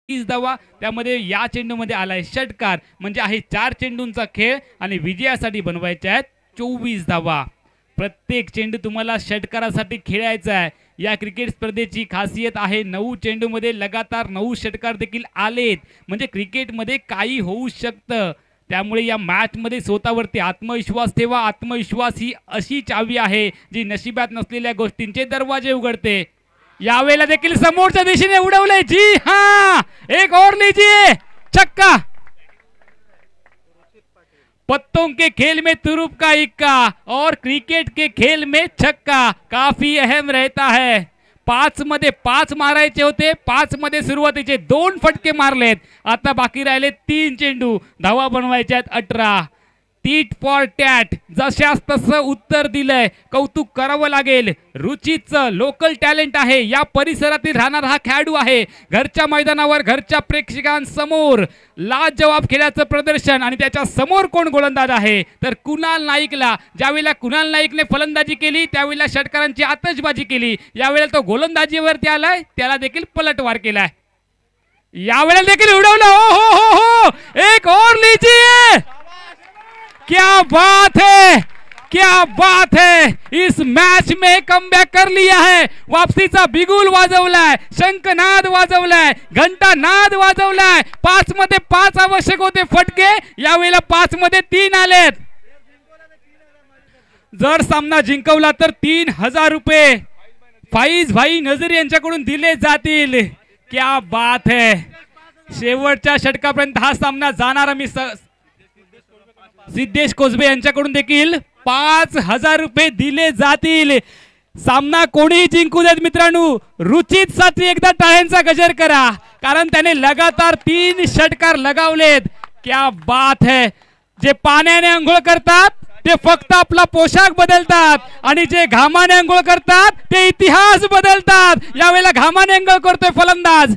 30 धावा, त्यामध्ये या चेंडूमध्ये आलाय षटकार, म्हणजे आहे 4 चेंडूंचा खेळ आणि विजयासाठी बनवायचे आहेत 24 धावा। प्रत्येक चेंडू तुम्हाला षटकारासाठी खेळायचा आहे। या क्रिकेट स्पर्धेची खासियत आहे 9 चेंडूमध्ये लगातार 9 षटकार देखील आलेत, म्हणजे क्रिकेटमध्ये काही होऊ शकतं। त्यामुळे या मॅच मध्ये स्वतःवरती आत्मविश्वास ठेवा। आत्मविश्वास ही अशी चावी आहे जी नशिबात नसलेल्या गोष्टींचे दरवाजे उघडते। यावेळेला देखील समोरच्या दिशेने उडवले, जी हां, एक और लीजिए, छक्का। पत्तों के खेल में तुरुप का इक्का और क्रिकेट के खेल में छक्का काफी अहम रहता है। 5 मध्ये 5 मारायचे होते, 5 मध्ये सुरुवातीचे 2 फटके मारलेत, आता बाकी राहिले 3 चेंडू, धावा बनवायच्या आहेत 18। टीट फॉर टॅट, जशास तसं उत्तर दिलंय, कौतुक करावं लागेल। रुचीचं लोकल टॅलेंट आहे, या परिसरातील राहणारा हा खेळाडू आहे। घरच्या मैदानावर घरच्या प्रेक्षकांसमोर लाजवाब खेळाचं प्रदर्शन, आणि त्याच्या समोर कोण गोलंदाज आहे तर कुणाल नाईकला। ज्यावेळेला कुणाल नाईकने फलंदाजी केली त्यावेळेला षटकारांची आतषबाजी केली, यावेळेला तो गोलंदाजीवरती आलाय, त्याला देखील पलटवार केलाय, यावेळेला देखील उडवलं। ओ हो हो, एक और लीजिए, क्या बात है, क्या बात है। इस मैच में कमबॅक कर लिया है, वापसीचा बिगुल वाजवलाय, शंखनाद वाजवलाय, घंटानाद वाजवलाय। 5 मध्ये 5 आवश्यक होते फटके, यावेळेला 5 मध्ये 3 आलेत। जर सामना जिंकवला तर 3000 रुपये फाईज भाई नजर यांच्याकडून दिले जातील। क्या बात है, शेवटच्या षटकापर्यंत हा सामना जाणारा मी सिद्धेश कोसबे यांच्याकडून देखील 5000 रुपये दिले जातील। सामना कोणीही जिंकू देत मित्रांनो, रुचित साठी एकदा टाळ्यांचा गजर करा, कारण त्याने लगातार 3 षटकार लगावलेत। क्या बात है। जे पाण्याने अंघोळ करतात ते फक्त आपला पोशाख बदलतात, आणि जे घामाने अंघोळ करतात ते इतिहास बदलतात। यावेळेला घामाने अंघोळ करतोय फलंदाज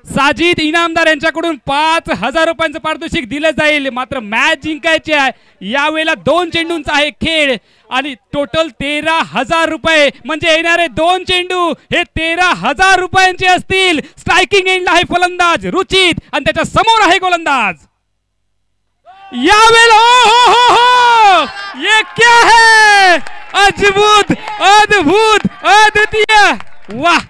साजिद इनामदार यांच्याकडून 5000 रुपयांचं पारितोषिक दिलं जाईल। मात्र मॅच जिंकायची आहे, यावेळेला 2 चेंडूंचा आहे खेळ आणि टोटल 13000 रुपये, म्हणजे येणारे 2 चेंडू हे 13000 रुपयांचे असतील। स्ट्रायकिंग एंडला आहे फलंदाज रुचित आणि त्याच्या समोर आहे गोलंदाज। यावेळेला हो हो हो, ये क्या है, अद्भुत अद्भुत अद्वितीय, वाह।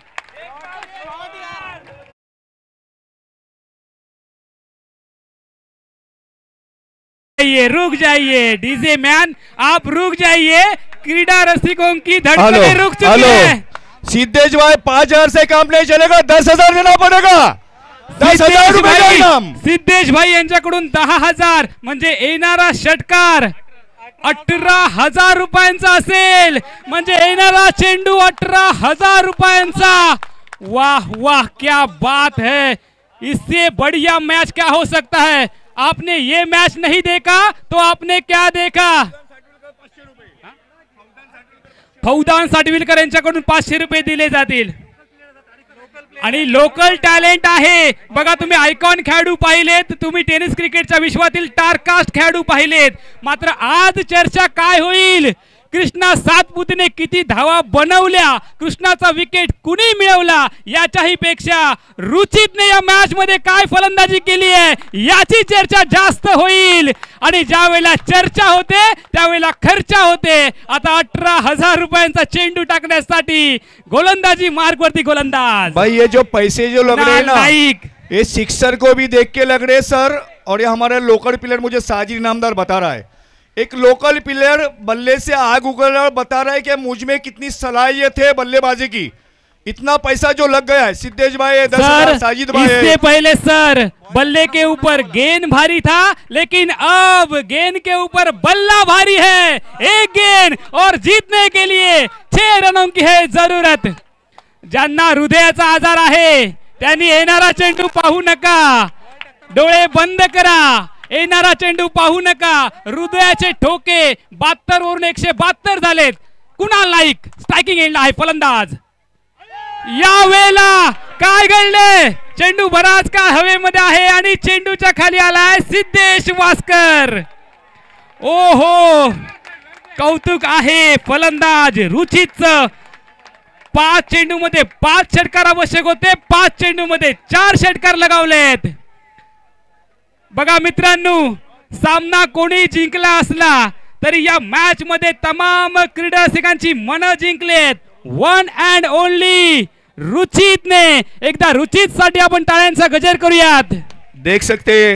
रुक जाइए डीजे मैन, आप रुक जाइए, क्रीडा रसिकों की धड़कनें रुक चुकी है। सिद्धेश भाई 5000 से काम नहीं चलेगा, 10,000 देना पड़ेगा, 10,000 रुपये का इनाम। सिद्धेश भाई यांच्याकडून 10,000, म्हणजे येणारा षटकार 18,000 रुपयांचा असेल, म्हणजे येणारा चेंडू 18,000 रुपयांचा। वाह वाह, क्या बात है, इससे बढ़िया मैच क्या हो सकता है। आपने ये मैच नहीं देखा तो आपने क्या देखा। फौदान साठविलकर यांच्याकडून 500 रुपये दिले जातील। आणि लोकल टॅलेंट आहे बघा, तुम्ही आयकॉन खेळाडू पाहिलेत, तुम्ही टेनिस क्रिकेटच्या विश्वातील टारकास्ट खेळाडू पाहिलेत, मात्र आज चर्चा काय होईल, कृष्णा सातपुतेने किती धावा बनवल्या, कृष्णाचा विकेट कुणी मिळवला, याच्याही पेक्षा रुचितने या मॅच मध्ये काय फलंदाजी केली आहे याची चर्चा जास्त होईल। आणि ज्या वेळेला चर्चा होते त्यावेळेला खर्च होते। आता 18,000 रुपयांचा चेंडू टाकण्यासाठी गोलंदाजी मार्ग वरती गोलंदाज। भाई ये जो पैसे जो लग रहे हैं ना, ये सिक्सर को भी देख के लग रहे सर, और ये हमारे लोकल प्लेयर मुझे साजिद इनामदार बता रहा है, एक लोकल प्लेयर बल्ले से आग उगल और बता रहा है कि मुझ में कितनी सलाहियत है बल्लेबाजी की, इतना पैसा जो लग गया है। सिद्धेश भाई 10,000, साजिद भाई इससे पहले सर बल्ले के ऊपर गेंद भारी था, लेकिन अब गेंद के ऊपर बल्ला भारी है। एक गेंद और जीतने के लिए 6 रनों की है जरूरत। ज्यांना हृदयाचा आजार आहे त्यांनी येणारा चेंडू पाहू नका, डोळे बंद करा, येणारा चेंडू पाहू नका। हृदयाचे ठोके 72 वरून 172 झालेत। कुणाल नाईक स्ट्रायकिंग एंडला आहे फलंदाज। यावेळेला काय घडले, चेंडू बराच का हवेमध्ये आहे आणि चेंडूच्या खाली आलाय सिद्धेश वास्कर। ओहो, कौतुक आहे फलंदाज रुचितचं। 5 चेंडूमध्ये 5 षटकार आवश्यक होते, 5 चेंडूमध्ये 4 षटकार लगावलेत. बघा मित्रांनो, सामना कोणी जिंकला असला तरी या मॅच मध्ये तमाम क्रीडा रसिकांची मन जिंकलेत. वन अँड ओनली रुचितने. एकदा रुचित साठी आपण टाळ्यांचा गजर करूयात. देख सकते